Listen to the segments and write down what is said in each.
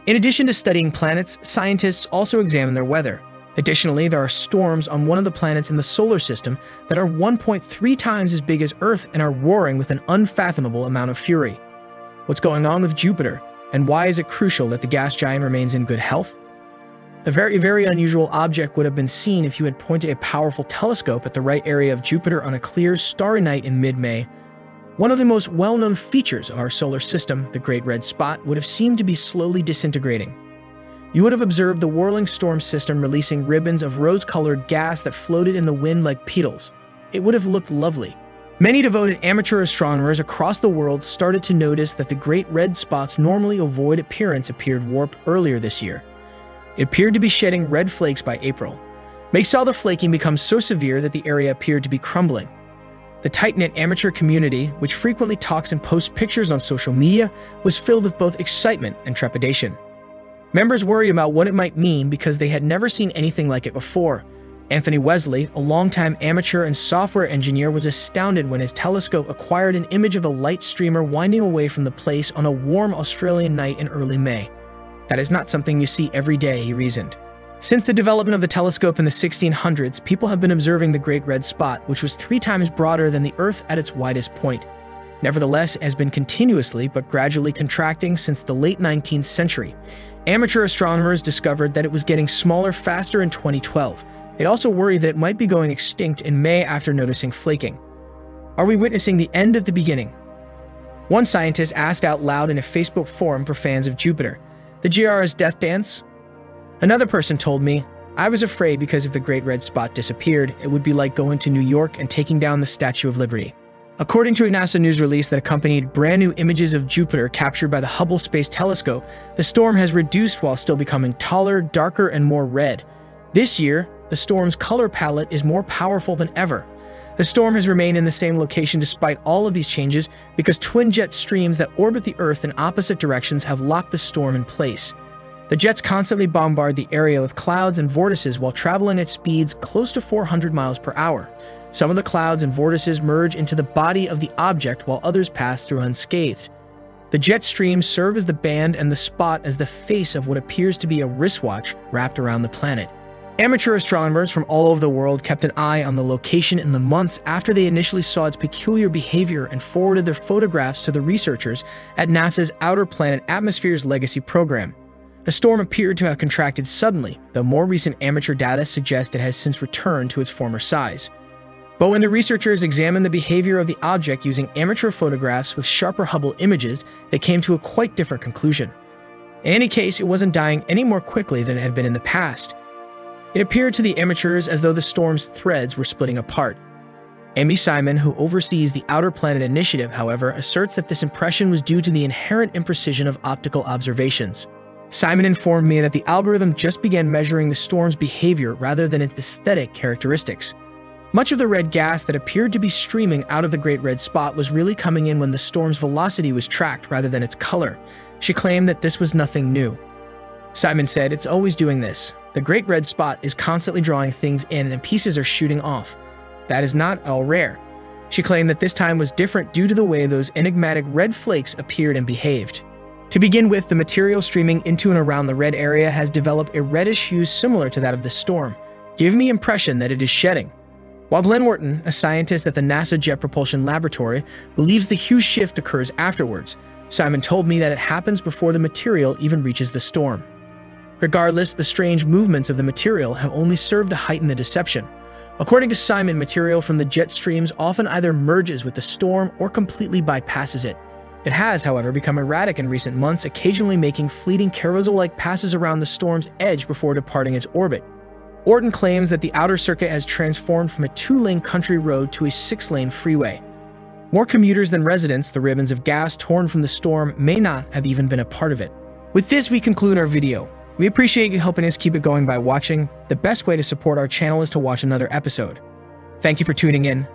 In addition to studying planets, scientists also examine their weather. Additionally, there are storms on one of the planets in the solar system that are 1.3 times as big as Earth and are roaring with an unfathomable amount of fury. What's going on with Jupiter, and why is it crucial that the gas giant remains in good health? A very, very unusual object would have been seen if you had pointed a powerful telescope at the right area of Jupiter on a clear, starry night in mid-May. One of the most well-known features of our solar system, the Great Red Spot, would have seemed to be slowly disintegrating. You would have observed the whirling storm system releasing ribbons of rose-colored gas that floated in the wind like petals. It would have looked lovely. Many devoted amateur astronomers across the world started to notice that the Great Red Spot's normally ovoid appearance appeared warped earlier this year. It appeared to be shedding red flakes by April. May saw the flaking become so severe that the area appeared to be crumbling. The tight-knit amateur community, which frequently talks and posts pictures on social media, was filled with both excitement and trepidation. Members worried about what it might mean because they had never seen anything like it before. Anthony Wesley, a longtime amateur and software engineer, was astounded when his telescope acquired an image of a light streamer winding away from the place on a warm Australian night in early May. That is not something you see every day, he reasoned. Since the development of the telescope in the 1600s, people have been observing the Great Red Spot, which was 3 times broader than the Earth at its widest point. Nevertheless, it has been continuously but gradually contracting since the late 19th century. Amateur astronomers discovered that it was getting smaller faster in 2012. They also worry that it might be going extinct in May after noticing flaking. Are we witnessing the end of the beginning? One scientist asked out loud in a Facebook forum for fans of Jupiter, "The GR's death dance?" Another person told me, "I was afraid because if the Great Red Spot disappeared, it would be like going to New York and taking down the Statue of Liberty." According to a NASA news release that accompanied brand new images of Jupiter captured by the Hubble Space Telescope, the storm has reduced while still becoming taller, darker, and more red. This year, the storm's color palette is more powerful than ever. The storm has remained in the same location despite all of these changes because twin jet streams that orbit the Earth in opposite directions have locked the storm in place. The jets constantly bombard the area with clouds and vortices while traveling at speeds close to 400 miles per hour. Some of the clouds and vortices merge into the body of the object while others pass through unscathed. The jet streams serve as the band and the spot as the face of what appears to be a wristwatch wrapped around the planet. Amateur astronomers from all over the world kept an eye on the location in the months after they initially saw its peculiar behavior and forwarded their photographs to the researchers at NASA's Outer Planet Atmospheres Legacy program. The storm appeared to have contracted suddenly, though more recent amateur data suggests it has since returned to its former size. But when the researchers examined the behavior of the object using amateur photographs with sharper Hubble images, they came to a quite different conclusion. In any case, it wasn't dying any more quickly than it had been in the past. It appeared to the amateurs as though the storm's threads were splitting apart. Amy Simon, who oversees the Outer Planet Initiative, however, asserts that this impression was due to the inherent imprecision of optical observations. Simon informed me that the algorithm just began measuring the storm's behavior rather than its aesthetic characteristics. Much of the red gas that appeared to be streaming out of the Great Red Spot was really coming in when the storm's velocity was tracked rather than its color. She claimed that this was nothing new. Simon said, "It's always doing this. The Great Red Spot is constantly drawing things in and pieces are shooting off. That is not all rare." She claimed that this time was different due to the way those enigmatic red flakes appeared and behaved. To begin with, the material streaming into and around the red area has developed a reddish hue similar to that of the storm, giving the impression that it is shedding. While Glenn Wharton, a scientist at the NASA Jet Propulsion Laboratory, believes the hue shift occurs afterwards, Simon told me that it happens before the material even reaches the storm. Regardless, the strange movements of the material have only served to heighten the deception. According to Simon, material from the jet streams often either merges with the storm or completely bypasses it. It has, however, become erratic in recent months, occasionally making fleeting carousel-like passes around the storm's edge before departing its orbit. Wharton claims that the outer circuit has transformed from a 2-lane country road to a 6-lane freeway. More commuters than residents, the ribbons of gas torn from the storm may not have even been a part of it. With this, we conclude our video. We appreciate you helping us keep it going by watching. The best way to support our channel is to watch another episode. Thank you for tuning in.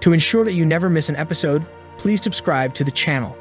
To ensure that you never miss an episode, please subscribe to the channel.